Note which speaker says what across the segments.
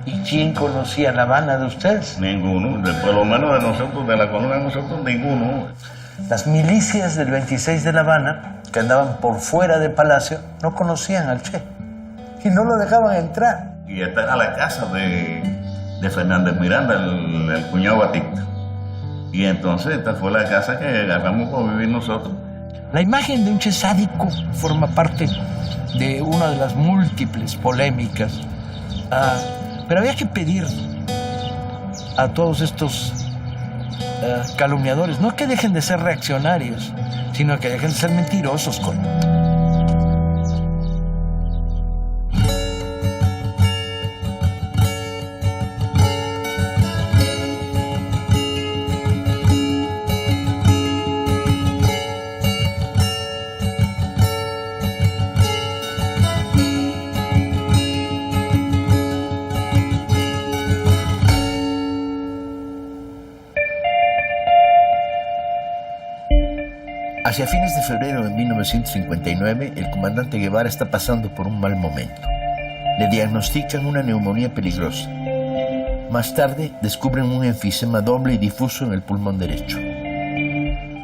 Speaker 1: ¿Y quién conocía La Habana de ustedes?
Speaker 2: Ninguno, por lo menos de nosotros, de la colonia de nosotros, ninguno.
Speaker 1: Las milicias del 26 de La Habana, que andaban por fuera de Palacio, no conocían al Che y no lo dejaban entrar.
Speaker 2: Y esta era la casa de Fernández Miranda, el cuñado Batista. Y entonces esta fue la casa que agarramos para vivir nosotros.
Speaker 1: La imagen de un Che sádico forma parte de una de las múltiples polémicas. Pero había que pedir a todos estos calumniadores, no que dejen de ser reaccionarios, sino que dejen de ser mentirosos, coño.
Speaker 3: Hacia fines de febrero de 1959, el comandante Guevara está pasando por un mal momento. Le diagnostican una neumonía peligrosa. Más tarde, descubren un enfisema doble y difuso en el pulmón derecho.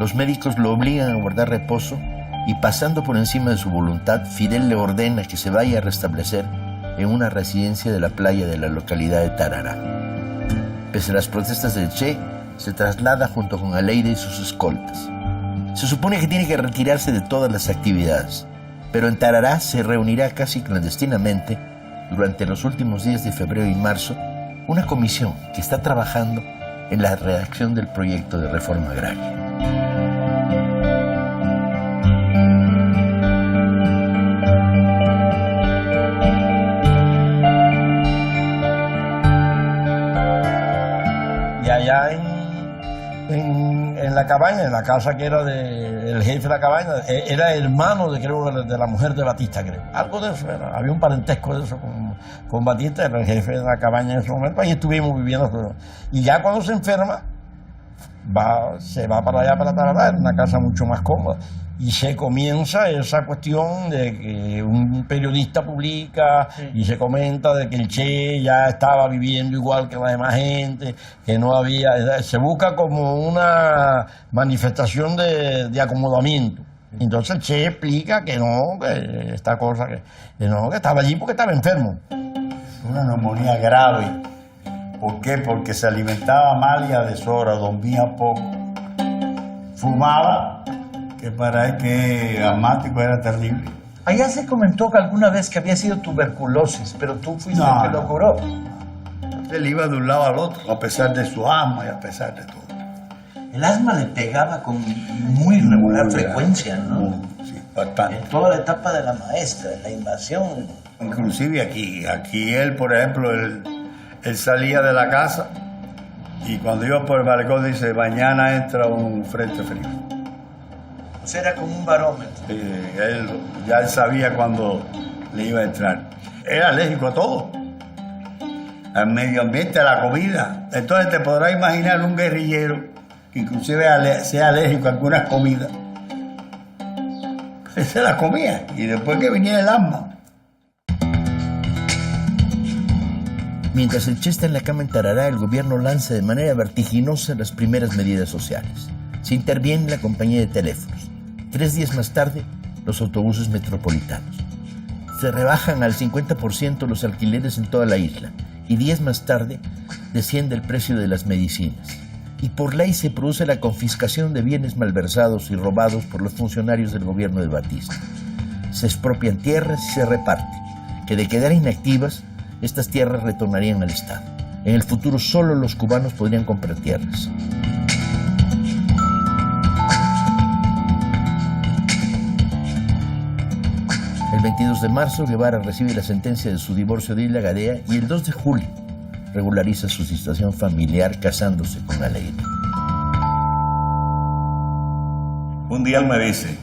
Speaker 3: Los médicos lo obligan a guardar reposo y, pasando por encima de su voluntad, Fidel le ordena que se vaya a restablecer en una residencia de la playa de la localidad de Tarará. Pese a las protestas del Che, se traslada junto con Aleida y sus escoltas. Se supone que tiene que retirarse de todas las actividades, pero en Tarará se reunirá casi clandestinamente, durante los últimos días de febrero y marzo, una comisión que está trabajando en la redacción del proyecto de reforma agraria.
Speaker 4: Y allá en la cabaña, en la casa que era del jefe de la cabaña, era hermano de la mujer de Batista, creo. Algo de eso era, había un parentesco de eso con Batista, era el jefe de la cabaña en ese momento, ahí estuvimos viviendo. Y ya cuando se enferma, se va para allá, para Tarará, en una casa mucho más cómoda. Y se comienza esa cuestión de que un periodista publica y se comenta de que el Che ya estaba viviendo igual que la demás gente, que no había... Se busca como una manifestación de acomodamiento. Entonces el Che explica que no, que esta cosa, que no, que estaba allí porque estaba enfermo.
Speaker 5: Una neumonía grave. ¿Por qué? Porque se alimentaba mal y a deshora, dormía poco. Fumaba, que para él que asmático era terrible.
Speaker 1: Allá se comentó que alguna vez que había sido tuberculosis, pero tú fuiste el que lo curó.
Speaker 5: Él iba de un lado al otro, a pesar de su asma y a pesar de todo.
Speaker 1: El asma le pegaba con muy irregular frecuencia, ¿no?
Speaker 5: Sí, bastante.
Speaker 1: En toda la etapa de la maestra, en la invasión.
Speaker 5: Inclusive aquí él, por ejemplo, él salía de la casa y cuando iba por el balcón dice, mañana entra un frente frío.
Speaker 1: O sea, era como un barómetro.
Speaker 5: Él sabía cuándo le iba a entrar. Era alérgico a todo. Al medio ambiente, a la comida. Entonces te podrás imaginar un guerrillero que inclusive sea alérgico a algunas comidas. Él se las comía y después que viniera el asma.
Speaker 3: Mientras el Che está en la cama en Tarará, el gobierno lanza de manera vertiginosa las primeras medidas sociales. Se interviene la compañía de teléfonos. 3 días más tarde, los autobuses metropolitanos. Se rebajan al 50% los alquileres en toda la isla y 10 más tarde desciende el precio de las medicinas. Y por ley se produce la confiscación de bienes malversados y robados por los funcionarios del gobierno de Batista. Se expropian tierras y se reparte, que de quedar inactivas, estas tierras retornarían al Estado. En el futuro solo los cubanos podrían comprar tierras. El 22 de marzo, Guevara recibe la sentencia de su divorcio de Isla Gadea y el 2 de julio regulariza su situación familiar casándose con Aleida.
Speaker 2: Un día él me dice,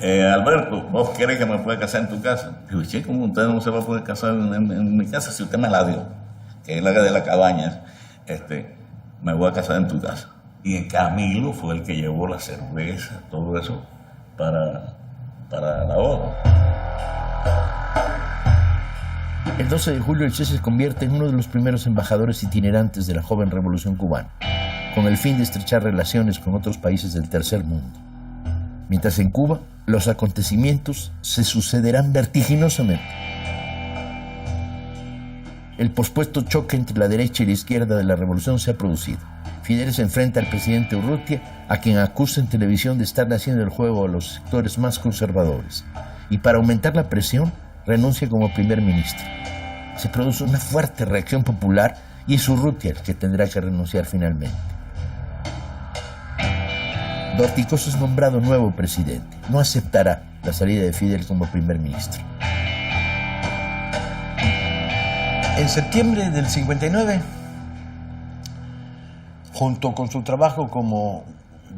Speaker 2: Alberto, ¿vos querés que me pueda casar en tu casa? Digo, che, ¿cómo usted no se va a poder casar en mi casa si usted me la dio? Que es la de la cabaña, me voy a casar en tu casa. Y en Camilo fue el que llevó la cerveza, todo eso, para la boda.
Speaker 3: El 12 de julio el Che se convierte en uno de los primeros embajadores itinerantes de la joven revolución cubana, con el fin de estrechar relaciones con otros países del tercer mundo. Mientras en Cuba, los acontecimientos se sucederán vertiginosamente. El pospuesto choque entre la derecha y la izquierda de la revolución se ha producido. Fidel se enfrenta al presidente Urrutia, a quien acusa en televisión de estar haciendo el juego a los sectores más conservadores, y para aumentar la presión, renuncia como primer ministro. Se produce una fuerte reacción popular y es Urrutia el que tendrá que renunciar finalmente. Dorticoso es nombrado nuevo presidente. No aceptará la salida de Fidel como primer ministro.
Speaker 1: En septiembre del 59, junto con su trabajo como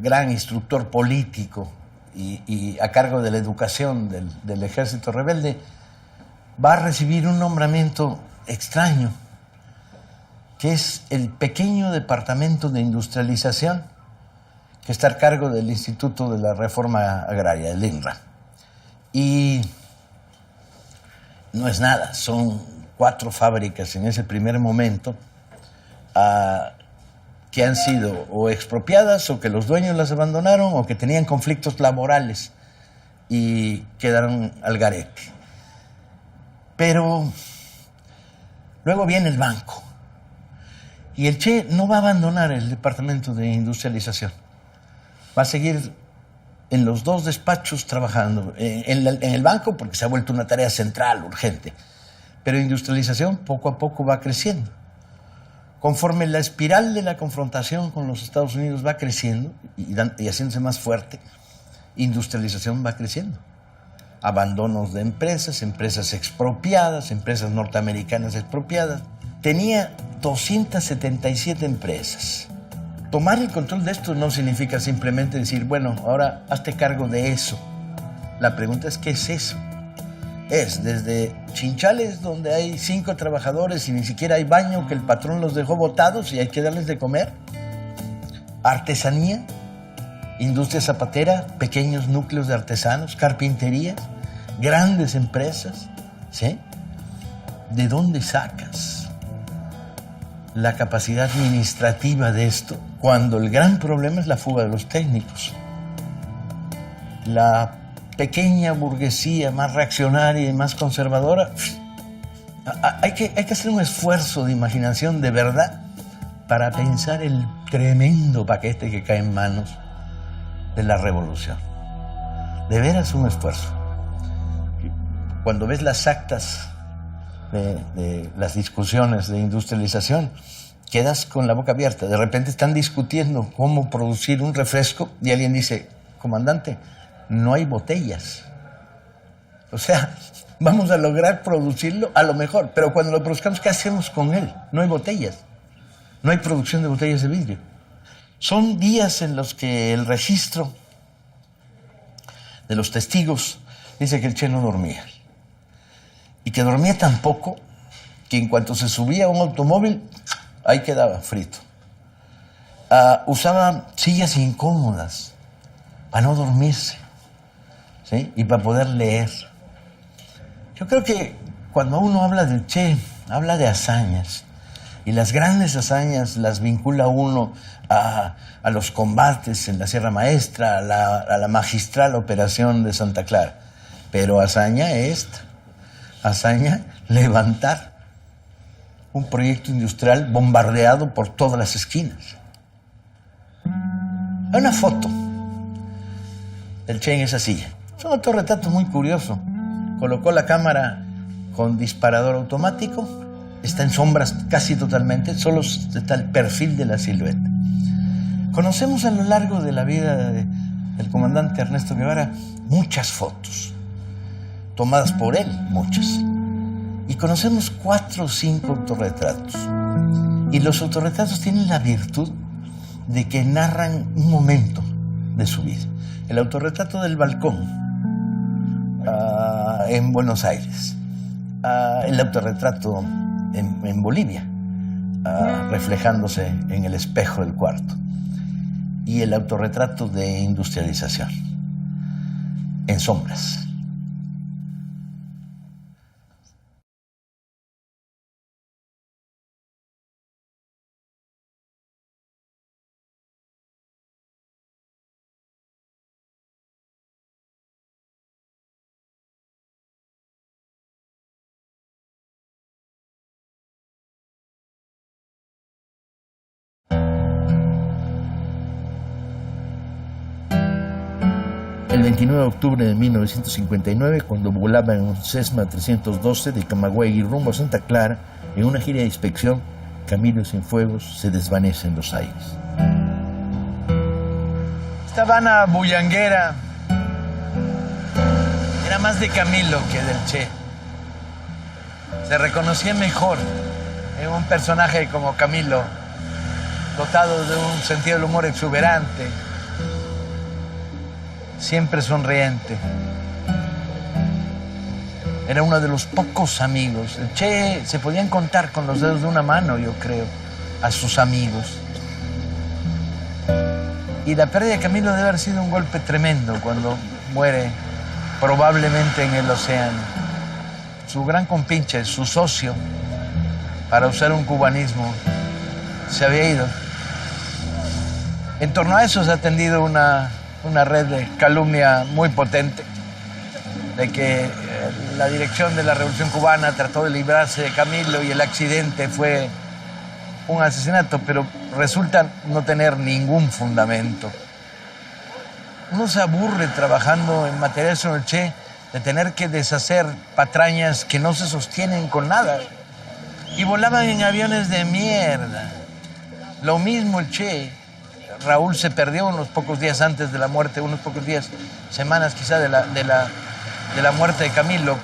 Speaker 1: gran instructor político y a cargo de la educación del ejército rebelde, va a recibir un nombramiento extraño, que es el pequeño departamento de industrialización que está a cargo del Instituto de la Reforma Agraria, el INRA. Y no es nada, son 4 fábricas en ese primer momento que han sido o expropiadas o que los dueños las abandonaron o que tenían conflictos laborales y quedaron al garete. Pero luego viene el banco y el Che no va a abandonar el departamento de industrialización. Va a seguir en los 2 despachos trabajando, en el banco porque se ha vuelto una tarea central, urgente. Pero industrialización poco a poco va creciendo. Conforme la espiral de la confrontación con los Estados Unidos va creciendo y haciéndose más fuerte, industrialización va creciendo. Abandonos de empresas, empresas expropiadas, empresas norteamericanas expropiadas. Tenía 277 empresas. Tomar el control de esto no significa simplemente decir, bueno, ahora hazte cargo de eso. La pregunta es, ¿qué es eso? Es desde chinchales donde hay 5 trabajadores y ni siquiera hay baño, que el patrón los dejó botados y hay que darles de comer. Artesanía, industria zapatera, pequeños núcleos de artesanos, carpinterías, grandes empresas, ¿sí? ¿De dónde sacas la capacidad administrativa de esto cuando el gran problema es la fuga de los técnicos? La pequeña burguesía más reaccionaria y más conservadora, hay que hacer un esfuerzo de imaginación de verdad para pensar el tremendo paquete que cae en manos de la revolución. De veras un esfuerzo. Cuando ves las actas de las discusiones de industrialización, quedas con la boca abierta. De repente están discutiendo cómo producir un refresco y alguien dice, comandante, no hay botellas. O sea, vamos a lograr producirlo a lo mejor, pero cuando lo produzcamos, ¿qué hacemos con él? No hay botellas. No hay producción de botellas de vidrio. Son días en los que el registro de los testigos dice que el Che no dormía. Y que dormía tan poco que en cuanto se subía a un automóvil, ahí quedaba frito. Usaba sillas incómodas para no dormirse, ¿sí? Y para poder leer. Yo creo que cuando uno habla del Che, habla de hazañas. Y las grandes hazañas las vincula uno a los combates en la Sierra Maestra, a la magistral operación de Santa Clara. Pero hazaña esta. Hazaña levantar un proyecto industrial bombardeado por todas las esquinas. Hay una foto del Che en esa silla. Es un autorretrato muy curioso. Colocó la cámara con disparador automático, está en sombras casi totalmente, solo está el perfil de la silueta. Conocemos a lo largo de la vida del comandante Ernesto Guevara muchas fotos, tomadas por él, muchas. Y conocemos 4 o 5 autorretratos. Y los autorretratos tienen la virtud de que narran un momento de su vida. El autorretrato del balcón en Buenos Aires. El autorretrato en Bolivia, reflejándose en el espejo del cuarto. Y el autorretrato de industrialización, en sombras.
Speaker 3: el 29 de octubre de 1959, cuando volaba en un Cessna 312 de Camagüey rumbo a Santa Clara, en una gira de inspección, Camilo Cienfuegos se desvanece en los aires.
Speaker 1: Esta Habana bullanguera era más de Camilo que del Che. Se reconocía mejor en un personaje como Camilo, dotado de un sentido del humor exuberante, siempre sonriente. Era uno de los pocos amigos. El Che se podían contar con los dedos de una mano, yo creo, a sus amigos. Y la pérdida de Camilo debe haber sido un golpe tremendo cuando muere, probablemente en el océano. Su gran compinche, su socio, para usar un cubanismo, se había ido. En torno a eso se ha tendido una red de calumnia muy potente, de que la dirección de la Revolución Cubana trató de librarse de Camilo y el accidente fue un asesinato, pero resulta no tener ningún fundamento. Uno se aburre trabajando en material sobre el Che de tener que deshacer patrañas que no se sostienen con nada. Y volaban en aviones de mierda. Lo mismo el Che. Raúl se perdió unos pocos días antes de la muerte, unos pocos días, semanas quizá de la muerte de Camilo,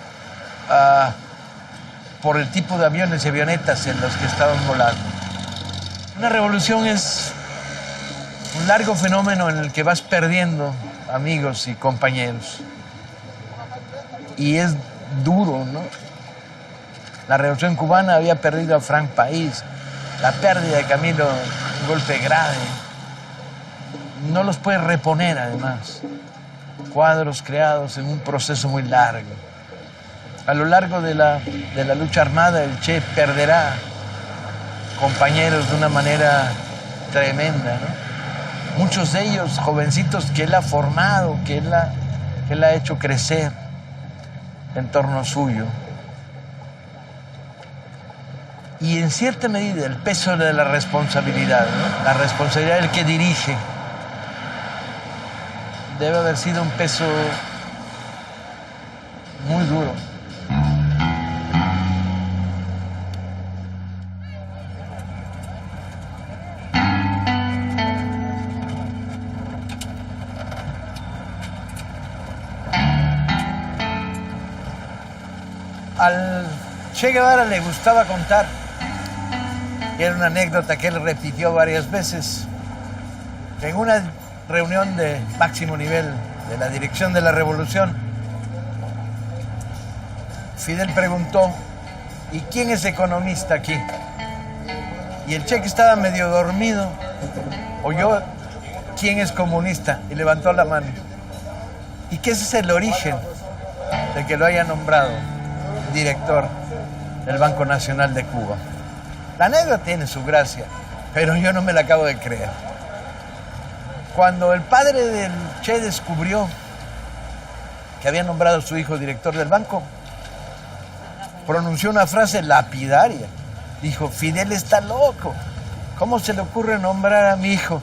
Speaker 1: por el tipo de aviones y avionetas en los que estaban volando. Una revolución es un largo fenómeno en el que vas perdiendo amigos y compañeros. Y es duro, ¿no? La Revolución Cubana había perdido a Frank País. La pérdida de Camilo, un golpe grave. No los puedes reponer, además. Cuadros creados en un proceso muy largo. A lo largo de la lucha armada, el Che perderá compañeros de una manera tremenda, ¿no? Muchos de ellos jovencitos que él ha formado, que él ha hecho crecer en torno suyo. Y en cierta medida el peso de la responsabilidad, ¿no? La responsabilidad del que dirige, debe haber sido un peso muy duro. Al Che Guevara le gustaba contar, y era una anécdota que él repitió varias veces, que en una reunión de máximo nivel de la dirección de la revolución, Fidel preguntó, ¿y quién es economista aquí? Y el Che, que estaba medio dormido, oyó, ¿quién es comunista? Y levantó la mano. ¿Y qué es el origen de que lo haya nombrado director del Banco Nacional de Cuba? La anécdota tiene su gracia, pero yo no me la acabo de creer. Cuando el padre del Che descubrió que había nombrado a su hijo director del banco, pronunció una frase lapidaria. Dijo, Fidel está loco. ¿Cómo se le ocurre nombrar a mi hijo?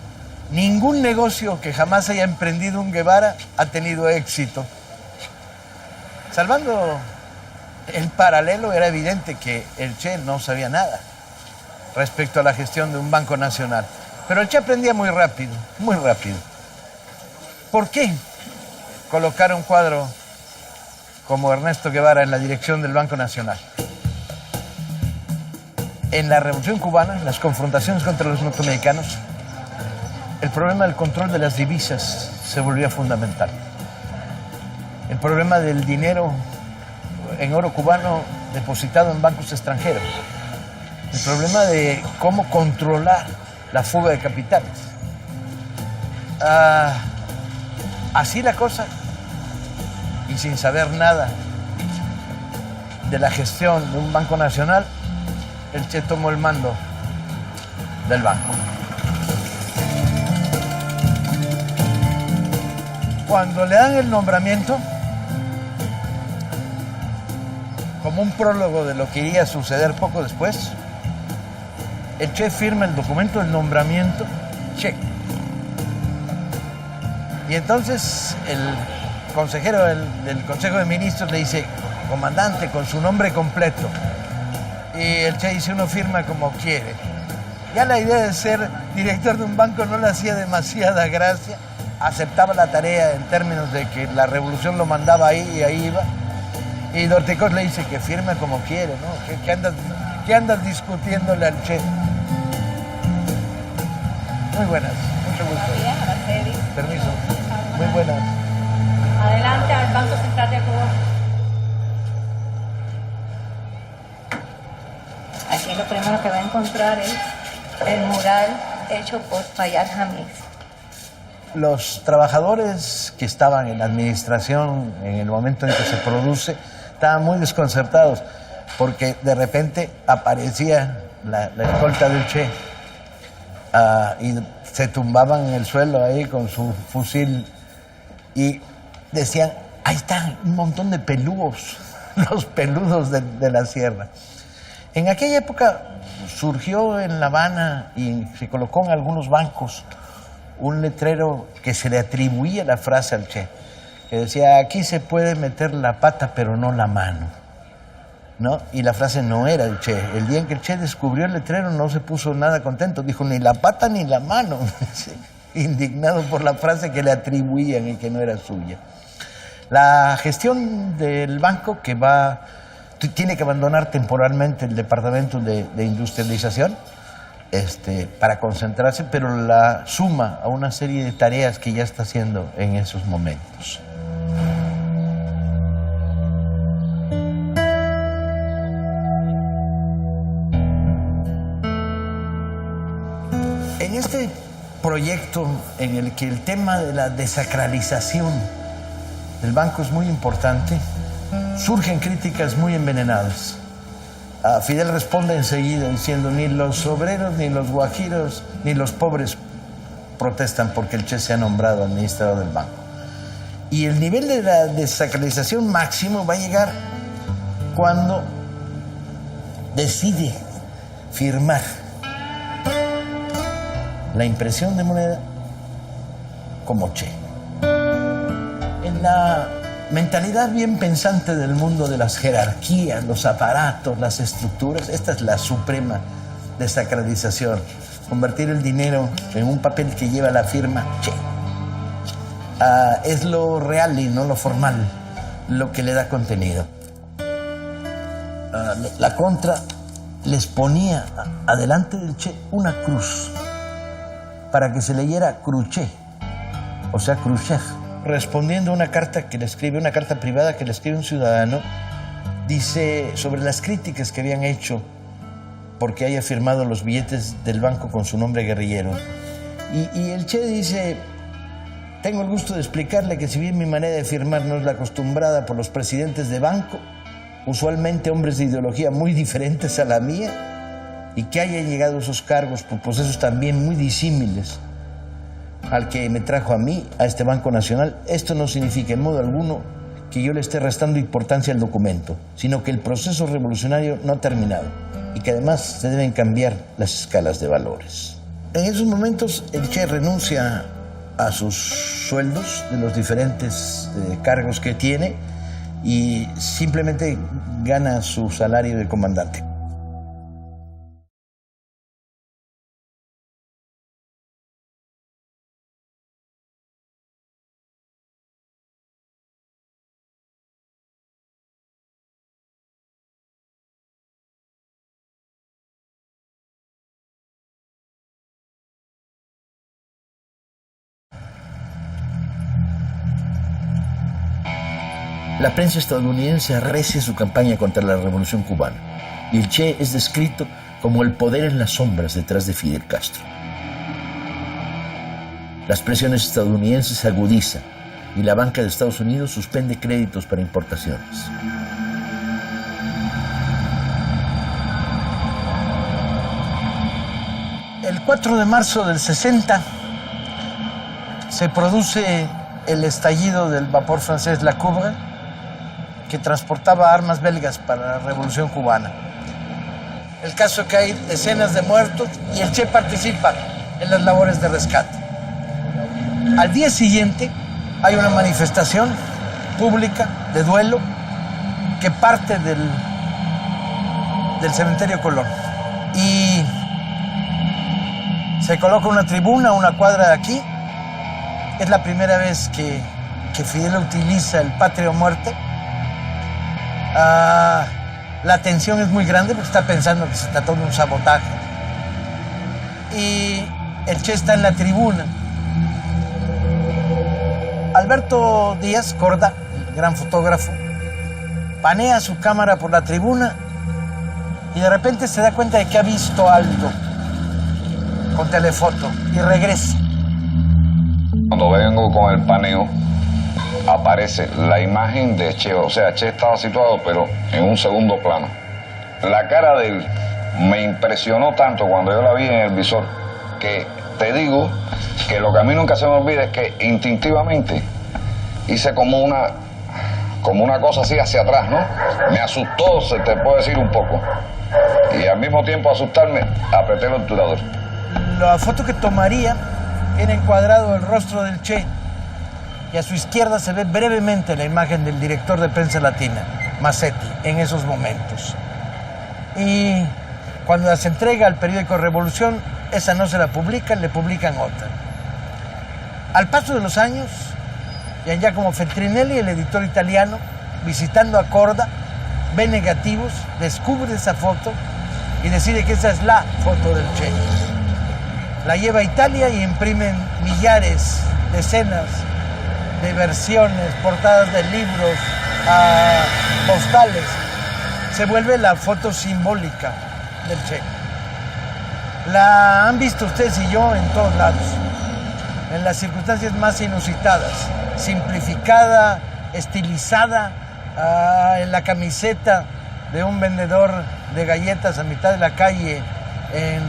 Speaker 1: Ningún negocio que jamás haya emprendido un Guevara ha tenido éxito. Salvando el paralelo, era evidente que el Che no sabía nada respecto a la gestión de un banco nacional. Pero el Che aprendía muy rápido, muy rápido. ¿Por qué colocar a un cuadro como Ernesto Guevara en la dirección del Banco Nacional? En la Revolución Cubana, en las confrontaciones contra los norteamericanos, el problema del control de las divisas se volvía fundamental. El problema del dinero en oro cubano depositado en bancos extranjeros. El problema de cómo controlar la fuga de capitales. Así la cosa, y sin saber nada de la gestión de un banco nacional, el Che tomó el mando del banco. Cuando le dan el nombramiento, como un prólogo de lo que iría a suceder poco después, el Che firma el documento del nombramiento, Che. Y entonces consejero del Consejo de Ministros le dice, comandante, con su nombre completo. Y el Che dice, uno firma como quiere. Ya la idea de ser director de un banco no le hacía demasiada gracia. Aceptaba la tarea en términos de que la revolución lo mandaba ahí y ahí iba. Y Dorticós le dice que firme como quiere, ¿no? ¿Qué andas discutiéndole al Che? Muy buenas, mucho gusto.
Speaker 6: Buenos días, Araceli.
Speaker 1: Permiso. Muy buenas.
Speaker 6: Adelante al Banco Central de Cuba. Aquí lo primero que va a encontrar es el mural hecho por Fayad Hamid.
Speaker 1: Los trabajadores que estaban en la administración en el momento en que se produce estaban muy desconcertados porque de repente aparecía la escolta del Che y se tumbaban en el suelo ahí con su fusil y decían, ahí están un montón de pelúos, los peludos de la sierra. En aquella época surgió en La Habana y se colocó en algunos bancos un letrero que se le atribuía la frase al Che, que decía, aquí se puede meter la pata pero no la mano, ¿no? Y la frase no era del Che. El día en que el Che descubrió el letrero no se puso nada contento, dijo ni la pata ni la mano, indignado por la frase que le atribuían y que no era suya. La gestión del banco tiene que abandonar temporalmente el departamento de industrialización para concentrarse, pero la suma a una serie de tareas que ya está haciendo en esos momentos. En este proyecto en el que el tema de la desacralización del banco es muy importante, surgen críticas muy envenenadas. Fidel responde enseguida diciendo, ni los obreros, ni los guajiros, ni los pobres protestan porque el Che se ha nombrado administrador del banco. Y el nivel de la desacralización máximo va a llegar cuando decide firmar la impresión de moneda como Che. En la mentalidad bien pensante del mundo de las jerarquías, los aparatos, las estructuras, esta es la suprema desacralización. Convertir el dinero en un papel que lleva la firma Che. Es lo real y no lo formal, lo que le da contenido. La contra les ponía adelante del Che una cruz para que se leyera Khrushchev, o sea, Khrushchev. Respondiendo a una carta privada que le escribe un ciudadano, dice sobre las críticas que habían hecho porque haya firmado los billetes del banco con su nombre guerrillero. Y el Che dice, tengo el gusto de explicarle que si bien mi manera de firmar no es la acostumbrada por los presidentes de banco, usualmente hombres de ideología muy diferentes a la mía, y que haya llegado a esos cargos por procesos también muy disímiles al que me trajo a mí, a este Banco Nacional, esto no significa en modo alguno que yo le esté restando importancia al documento, sino que el proceso revolucionario no ha terminado y que además se deben cambiar las escalas de valores. En esos momentos el Che renuncia a sus sueldos de los diferentes cargos que tiene y simplemente gana su salario de comandante.
Speaker 3: La prensa estadounidense arrecia su campaña contra la revolución cubana y el Che es descrito como el poder en las sombras detrás de Fidel Castro. Las presiones estadounidenses se agudizan y la banca de Estados Unidos suspende créditos para importaciones.
Speaker 1: El 4 de marzo del 60 se produce el estallido del vapor francés La Coubre, que transportaba armas belgas para la Revolución Cubana. El caso es que hay decenas de muertos y el Che participa en las labores de rescate. Al día siguiente hay una manifestación pública de duelo que parte del cementerio Colón. Y se coloca una tribuna a una cuadra de aquí. Es la primera vez que Fidel utiliza el patria o muerte. La tensión es muy grande porque está pensando que se trató de un sabotaje. Y el Che está en la tribuna. Alberto Díaz Korda, el gran fotógrafo, panea su cámara por la tribuna y de repente se da cuenta de que ha visto algo con telefoto y regresa.
Speaker 7: Cuando vengo con el paneo, aparece la imagen de Che. O sea, Che estaba situado, pero en un segundo plano. La cara de él me impresionó tanto cuando yo la vi en el visor, que te digo que lo que a mí nunca se me olvida es que instintivamente hice como una cosa así hacia atrás, ¿no? Me asustó, se te puede decir, un poco. Y al mismo tiempo asustarme, apreté el obturador.
Speaker 1: La foto que tomaría tiene encuadrado el rostro del Che y a su izquierda se ve brevemente la imagen del director de prensa latina, Massetti, en esos momentos. Y cuando las entrega al periódico Revolución, esa no se la publican, le publican otra. Al paso de los años, Giangiacomo Feltrinelli, el editor italiano, visitando a Korda, ve negativos, descubre esa foto y decide que esa es la foto del Che. La lleva a Italia y imprimen millares, decenas de versiones, portadas de libros, postales. Se vuelve la foto simbólica del Che. La han visto ustedes y yo en todos lados, en las circunstancias más inusitadas, simplificada, estilizada, en la camiseta de un vendedor de galletas a mitad de la calle en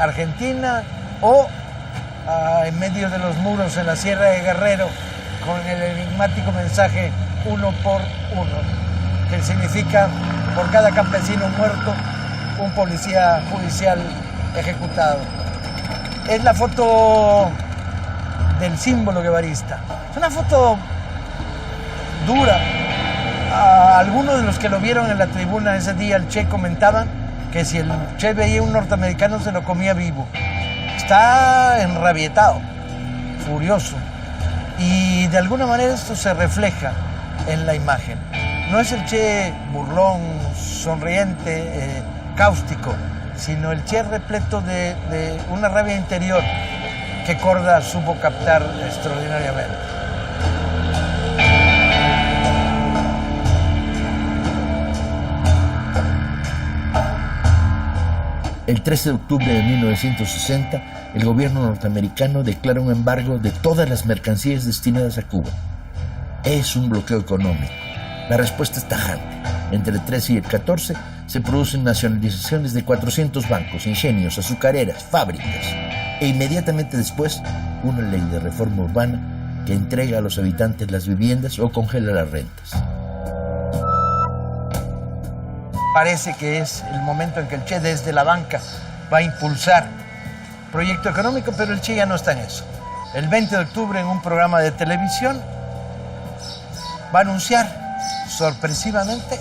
Speaker 1: Argentina, o en medio de los muros en la Sierra de Guerrero con el enigmático mensaje 1 por 1, que significa por cada campesino muerto, un policía judicial ejecutado. Es la foto del símbolo guevarista. Es una foto dura. Algunos de los que lo vieron en la tribuna ese día, el Che, comentaban que si el Che veía un norteamericano se lo comía vivo. Está enrabietado, furioso, y de alguna manera esto se refleja en la imagen. No es el Che burlón, sonriente, cáustico, sino el Che repleto de una rabia interior que Korda supo captar extraordinariamente.
Speaker 3: El 13 de octubre de 1960, el gobierno norteamericano declara un embargo de todas las mercancías destinadas a Cuba. Es un bloqueo económico. La respuesta es tajante. Entre el 13 y el 14 se producen nacionalizaciones de 400 bancos, ingenios, azucareras, fábricas. E inmediatamente después, una ley de reforma urbana que entrega a los habitantes las viviendas o congela las rentas.
Speaker 1: Parece que es el momento en que el Che desde la banca va a impulsar proyecto económico, pero el Che ya no está en eso. El 20 de octubre, en un programa de televisión, va a anunciar sorpresivamente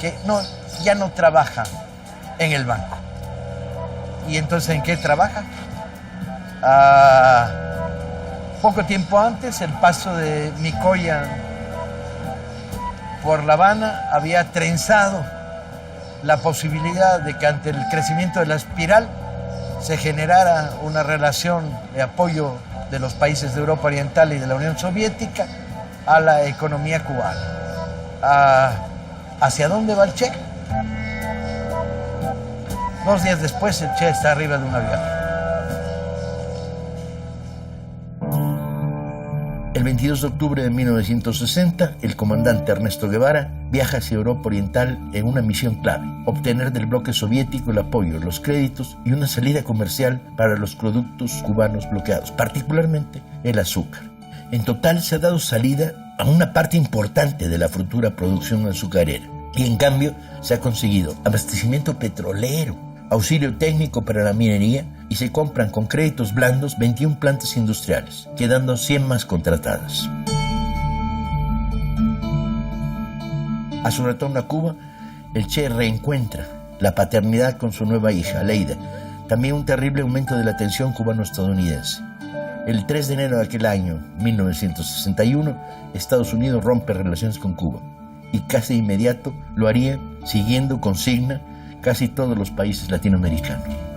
Speaker 1: que ya no trabaja en el banco. ¿Y entonces en qué trabaja? Poco tiempo antes, el paso de Mikoyan por La Habana había trenzado la posibilidad de que ante el crecimiento de la espiral se generara una relación de apoyo de los países de Europa Oriental y de la Unión Soviética a la economía cubana. ¿Hacia dónde va el Che? 2 días después, el Che está arriba de un avión.
Speaker 3: El 22 de octubre de 1960, el comandante Ernesto Guevara viaja hacia Europa Oriental en una misión clave: obtener del bloque soviético el apoyo, los créditos y una salida comercial para los productos cubanos bloqueados, particularmente el azúcar. En total se ha dado salida a una parte importante de la futura producción azucarera y en cambio se ha conseguido abastecimiento petrolero, auxilio técnico para la minería y se compran con créditos blandos 21 plantas industriales, quedando 100 más contratadas. A su retorno a Cuba, el Che reencuentra la paternidad con su nueva hija, Leida. También un terrible aumento de la tensión cubano-estadounidense. El 3 de enero de aquel año, 1961, Estados Unidos rompe relaciones con Cuba. Y casi de inmediato lo harían, siguiendo consigna, casi todos los países latinoamericanos.